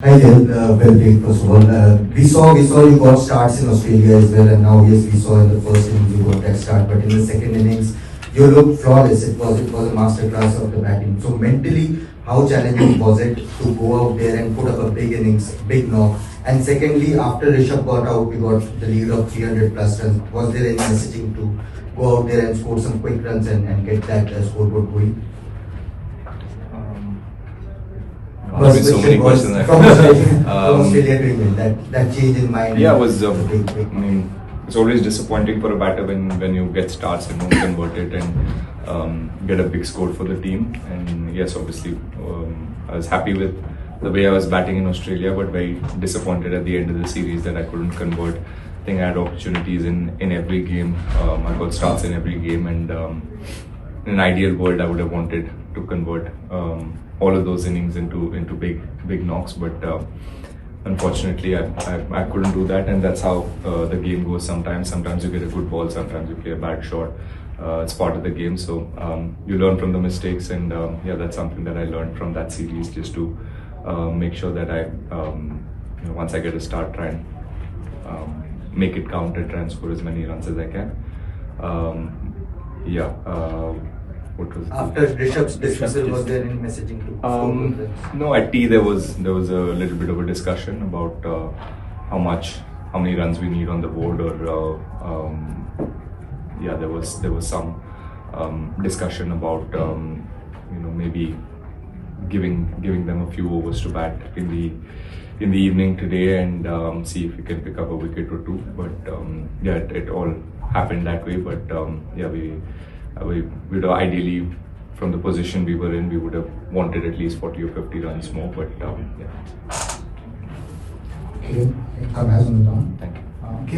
Hi there, well played first of all. We saw you got starts in Australia as well, and now yes, we saw in the first innings you got that start, but in the second innings you looked flawless. It was a masterclass of the batting. So mentally, how challenging was it to go out there and put up a big innings, big knock? And secondly, after Rishabh got out, we got the lead of 300 plus runs. Was there any messaging to go out there and score some quick runs and get that scoreboard going? So many questions. From Australia to England, that change in mind. Yeah, it was. It's always disappointing for a batter when you get starts and don't convert it and get a big score for the team. And yes, obviously, I was happy with the way I was batting in Australia, but very disappointed at the end of the series that I couldn't convert. I think I had opportunities in every game. I got starts in every game, and in an ideal world, I would have wanted to convert all of those innings into big knocks, but unfortunately I couldn't do that, and that's how the game goes sometimes. Sometimes you get a good ball, sometimes you play a bad shot. It's part of the game, so you learn from the mistakes, and yeah, that's something that I learned from that series, just to make sure that I once I get a start, try and make it count and try and score as many runs as I can. What was after Rishabh's dismissal, was there any messaging to? No, at tea there was a little bit of a discussion about how many runs we need on the board, or yeah, there was some discussion about maybe giving them a few overs to bat in the evening today, and see if we can pick up a wicket or two. But yeah, it all happened that way. But yeah, we would have ideally, from the position we were in, we would have wanted at least 40 or 50 runs more, but yeah. Okay, come as on the down. Thank you.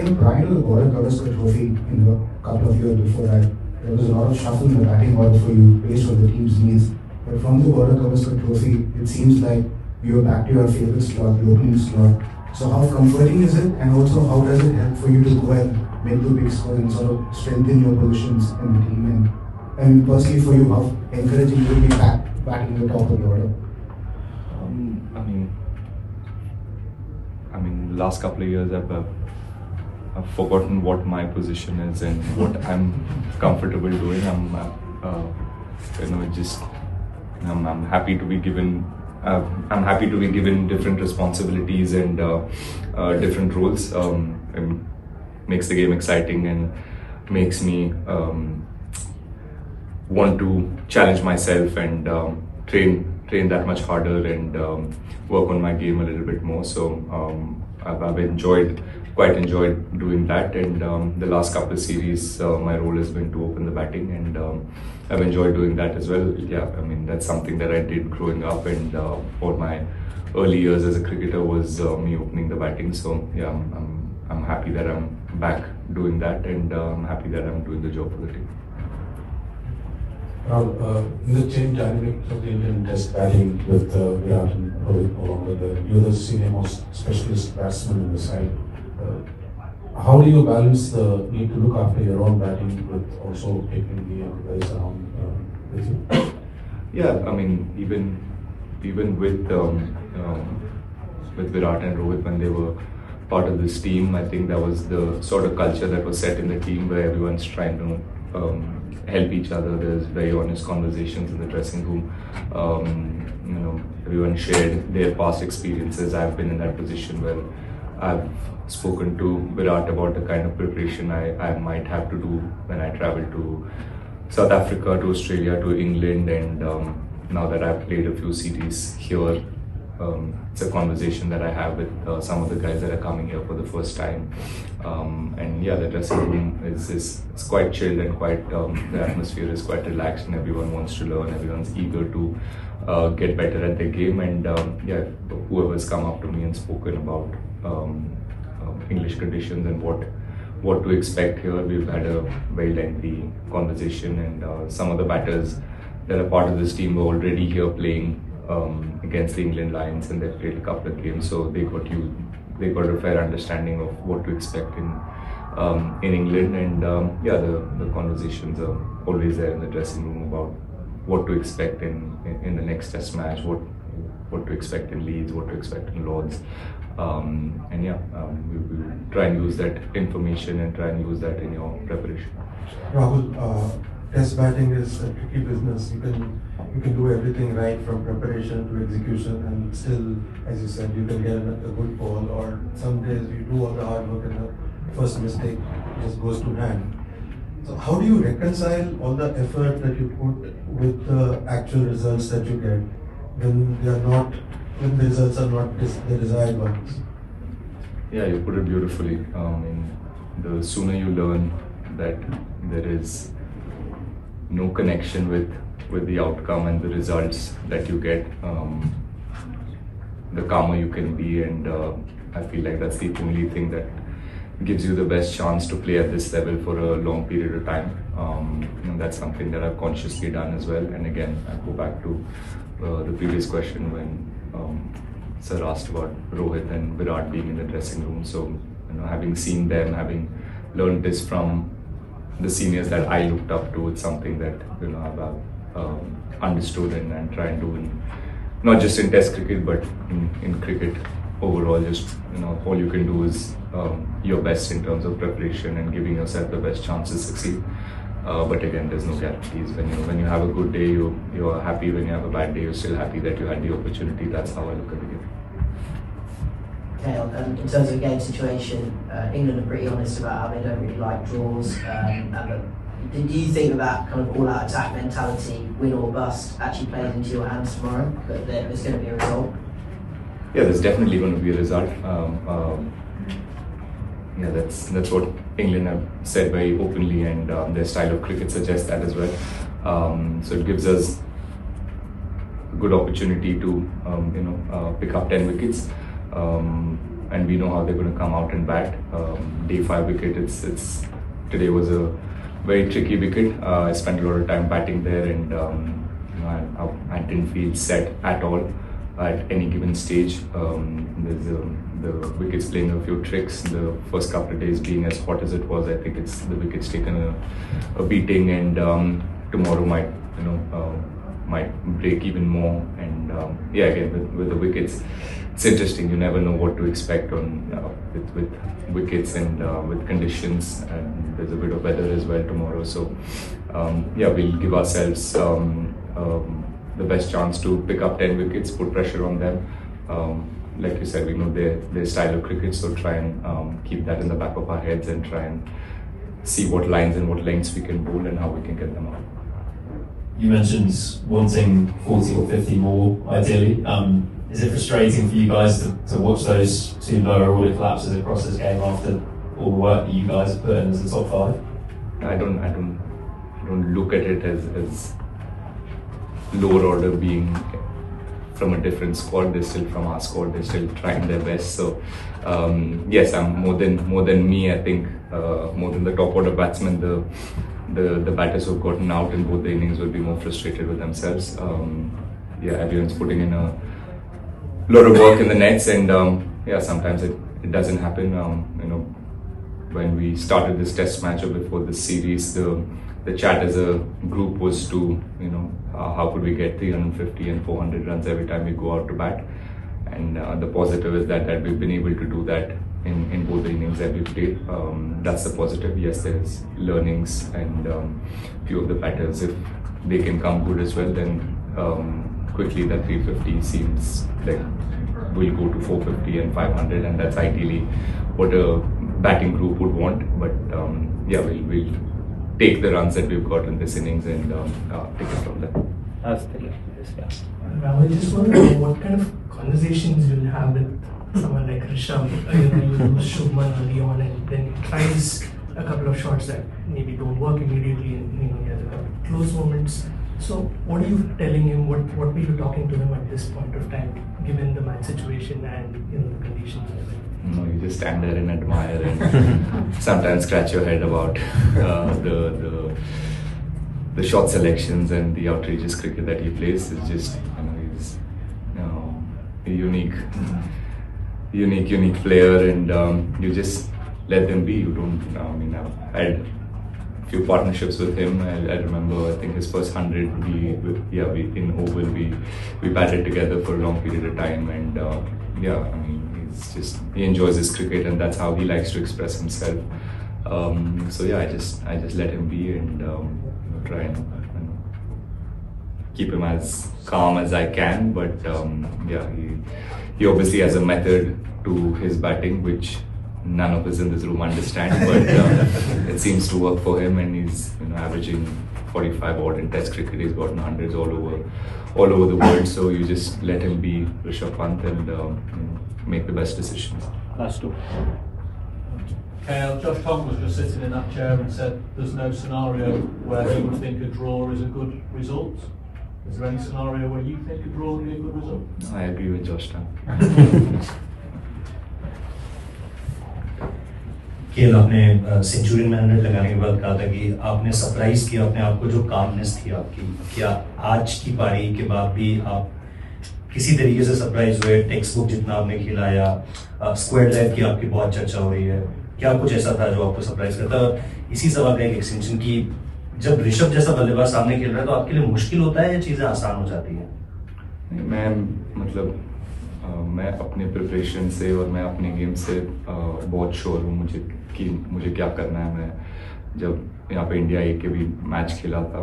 Came prior to the Border Gavaskar Trophy in the couple of years before that, there was a lot of shuffle in the batting order for you based on the team's needs. But from the Border Gavaskar Trophy, it seems like you are back to your favorite slot, the opening slot. So how comforting is it, and also how does it help for you to go and make the big score and sort of strengthen your positions in the team? And personally for you, how encouraging will be batting the top of the order? I mean, the last couple of years I've forgotten what my position is and what I'm comfortable doing. I'm happy to be given. I'm happy to be given different responsibilities and different roles. It makes the game exciting and makes me want to challenge myself and train that much harder and work on my game a little bit more. So I've quite enjoyed doing that, and the last couple of series my role has been to open the batting, and I've enjoyed doing that as well. Yeah, I mean, that's something that I did growing up, and for my early years as a cricketer was me opening the batting. So yeah, I'm happy that I'm back doing that, and I'm happy that I'm doing the job for the team. Rahul, in the change dynamic of the Indian Test batting with Virat and Rohit no longer there, you're the senior most specialist batsman in the side. How do you balance the need to look after your own batting with also taking the guys around with you? Yeah, I mean, even with Virat and Rohit, when they were part of this team, I think that was the sort of culture that was set in the team, where everyone's trying to help each other. There's very honest conversations in the dressing room. Everyone shared their past experiences. I've been in that position where I've spoken to Virat about the kind of preparation I might have to do when I travel to South Africa, to Australia, to England, and now that I've played a few series here, it's a conversation that I have with some of the guys that are coming here for the first time. And yeah, the dressing room is quite chilled, and quite the atmosphere is quite relaxed, and everyone wants to learn. Everyone's eager to get better at their game, and yeah, whoever's come up to me and spoken about English conditions and what to expect here, we've had a very lengthy conversation, and some of the batters that are part of this team were already here playing against the England Lions, and they've played a couple of games, so they got a fair understanding of what to expect in England, and yeah, the conversations are always there in the dressing room about what to expect in the next test match, what to expect in Leeds, what to expect in Lords. And yeah, we try and use that information and try and use that in your preparation. Rahul, test batting is a tricky business. You can do everything right from preparation to execution, and still, as you said, you can get a good ball. Or some days you do all the hard work and the first mistake just goes to hand. So how do you reconcile all the effort that you put with the actual results that you get when the results are not the desired ones? Yeah, you put it beautifully. The sooner you learn that there is no connection with the outcome and the results that you get, the calmer you can be, and I feel like that's the only thing that gives you the best chance to play at this level for a long period of time. And that's something that I've consciously done as well. And again, I go back to the previous question when Sir asked about Rohit and Virat being in the dressing room. So, having seen them, having learned this from the seniors that I looked up to, it's something that I've understood and try and do in, not just in Test cricket but in cricket overall. Just all you can do is your best in terms of preparation and giving yourself the best chance to succeed. But again, there's no guarantees. When you have a good day, you're happy. When you have a bad day, you're still happy that you had the opportunity. That's how I look at the game. Okay, in terms of the game situation, England are pretty honest about how they don't really like draws. Do you think that kind of all-out attack mentality, win or bust, actually plays into your hands tomorrow? That there's going to be a result? Yeah, there's definitely going to be a result. Yeah, that's what England have said very openly, and their style of cricket suggests that as well. So it gives us a good opportunity to pick up 10 wickets. And we know how they're going to come out and bat. Day 5 wicket, today was a very tricky wicket. I spent a lot of time batting there, and I didn't feel set at all at any given stage. There's the wicket's playing a few tricks. The first couple of days being as hot as it was, I think the wicket's taken a beating, and tomorrow might break even more. And yeah, again with the wickets, it's interesting. You never know what to expect with wickets and with conditions, and there's a bit of weather as well tomorrow. So yeah, we'll give ourselves the best chance to pick up 10 wickets, put pressure on them. Like you said, we know their style of cricket, so try and keep that in the back of our heads and try and see what lines and what lengths we can bowl and how we can get them out. You mentioned wanting 40 or 50 more, ideally. Is it frustrating for you guys to watch those two lower order collapses across this game after all the work that you guys have put in as the top 5? I don't look at it as lower order being from a different squad. They're still from our squad. They're still trying their best. So yes, I'm more than me. I think more than the top order batsmen, the batters who've gotten out in both the innings will be more frustrated with themselves. Yeah, everyone's putting in a lot of work in the nets, and yeah, sometimes it doesn't happen. When we started this test match or before this series, the chat as a group was to how could we get 350 and 400 runs every time we go out to bat, and the positive is that we've been able to do that in both the innings that we've played. That's the positive. Yes, there's learnings, and few of the batters, if they can come good as well, then quickly that 350 seems like we'll go to 450 and 500, and that's ideally what a batting group would want. But yeah, we'll take the runs that we've got in this innings and take it from there. I just want to know what kind of conversations you'll have with someone like Rishabh. You lose Shubman early on, and then he tries a couple of shots that maybe don't work immediately, and he has a couple of close moments. So what are you telling him? What were you talking to him at this point of time, given the match situation and the conditions? No, you just stand there and admire, and sometimes scratch your head about the shot selections and the outrageous cricket that he plays. It's just he's a unique player, and you just let them be. You don't. I've had few partnerships with him. I remember, I think his first 100, we in Oval, we batted together for a long period of time, and I mean, he enjoys his cricket, and that's how he likes to express himself. I just let him be, and try and keep him as calm as I can. But he obviously has a method to his batting, which none of us in this room understand, but it seems to work for him, and he's averaging 45 odd in Test cricket. He's gotten hundreds all over the world. So you just let him be Rishabh Pant and make the best decisions. Last two. Josh Tongue was just sitting in that chair and said there's no scenario where he would think a draw is a good result. Is there any scenario where you think a draw would be a good result? I agree with Josh Tongue. खेल आपने century में 100 लगाने के बाद कहा था कि आपने सरप्राइज किया अपने आप को, जो कामनेस थी आपकी, क्या आज की पारी के बाद भी आप किसी तरीके से सरप्राइज हुए? टेक्स्ट बुक जितना आपने खेला या स्क्वाड लाइफ की आपकी बहुत चर्चा हो रही है, क्या कुछ ऐसा था जो आपको सरप्राइज करता? और इसी सवाल का एक एक्सटेंशन की, जब ऋषभ जैसा बल्लेबाज सामने खेल रहा है तो आपके लिए मुश्किल होता है या चीजें आसान हो जाती हैं? मैं अपने प्रिपरेशन से और मैं अपने गेम से बहुत श्योर हूँ मुझे क्या करना है. मैं जब यहाँ पे इंडिया ए के भी मैच खेला था,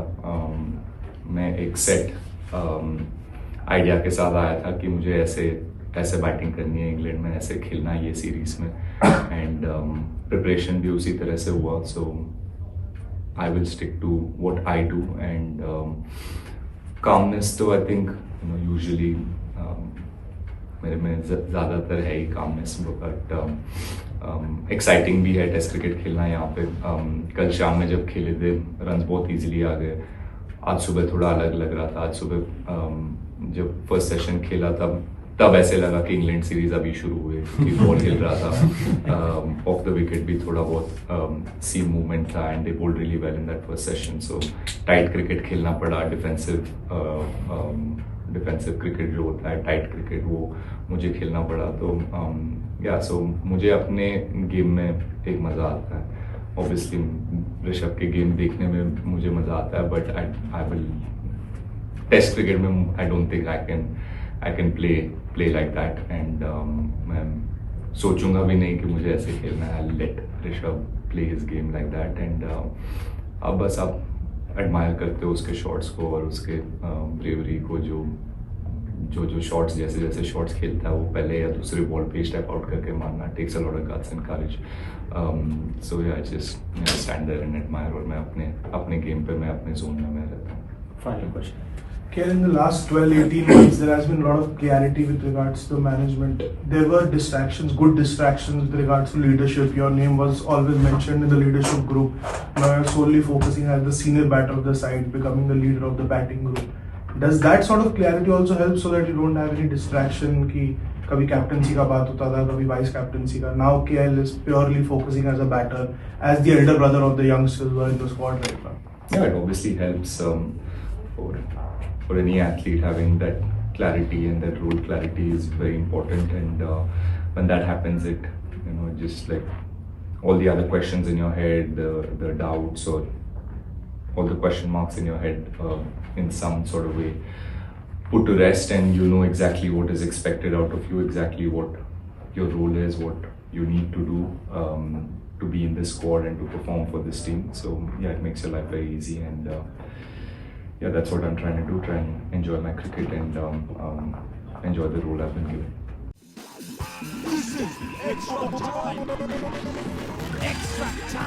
मैं एक सेट आइडिया के साथ आया था कि मुझे ऐसे बैटिंग करनी है इंग्लैंड में, ऐसे खेलना है ये सीरीज में, एंड प्रिपरेशन भी उसी तरह से हुआ. So I will stick to what I do, and calmness तो आई थिंक यूजुअली मेरे में ज़्यादातर है ही कामनेस, बट एक्साइटिंग भी है टेस्ट क्रिकेट खेलना यहाँ पे. कल शाम में जब खेले थे रन्स बहुत इजीली आ गए. आज सुबह थोड़ा अलग लग रहा था. आज सुबह जब फर्स्ट सेशन खेला तब ऐसे लगा कि इंग्लैंड सीरीज अभी शुरू हुई, क्योंकि बॉल हिल रहा था. ऑफ द विकेट भी थोड़ा बहुत सीम मूवमेंट था, and they bowled really well in that first session. So tight cricket खेलना पड़ा. डिफेंसिव क्रिकेट जो होता है, टाइट क्रिकेट, वो मुझे खेलना पड़ा. तो सो मुझे अपने गेम में एक मज़ा आता है. ऑब्वियसली ऋषभ के गेम देखने में मुझे मज़ा आता है, but I will test cricket में I don't think I can play like that, and मैं सोचूंगा भी नहीं कि मुझे ऐसे खेलना है. I let Rishabh play his game like that, and अब बस आप एडमायर करते हो उसके शॉट्स को और उसके ब्रेवरी को, जो शॉट्स जैसे शॉट्स खेलता है वो पहले या दूसरे बॉल पे स्टेप आउट करके मारना, takes a lot of guts and courage. So I just stand there and admire, और मैं अपने गेम पे, मैं अपने जोन में रहता हूँ. Final question. Kiran, in the last 12-18 months, there has been a lot of clarity with regards to management. There were distractions, good distractions with regards to leadership. Your name was always mentioned in the leadership group. Now you're solely focusing as the senior batter of the side, becoming the leader of the batting group. Does that sort of clarity also help so that you don't have any distraction कि कभी captaincy का बात होता था, कभी vice captaincy का? Now KL is purely focusing as a batter, as the elder brother of the youngsters who are in the squad right now. Yeah, it obviously helps for any athlete. Having that clarity and that role clarity is very important, and when that happens, it just like all the other questions in your head, the doubts or all the question marks in your head in some sort of way put to rest, and you know exactly what is expected out of you, exactly what your role is, what you need to do to be in this squad and to perform for this team. So yeah, it makes your life very easy, and that's what I'm trying to do, try and enjoy my cricket and enjoy the role I've been given. This is Extra Time. Extra Time.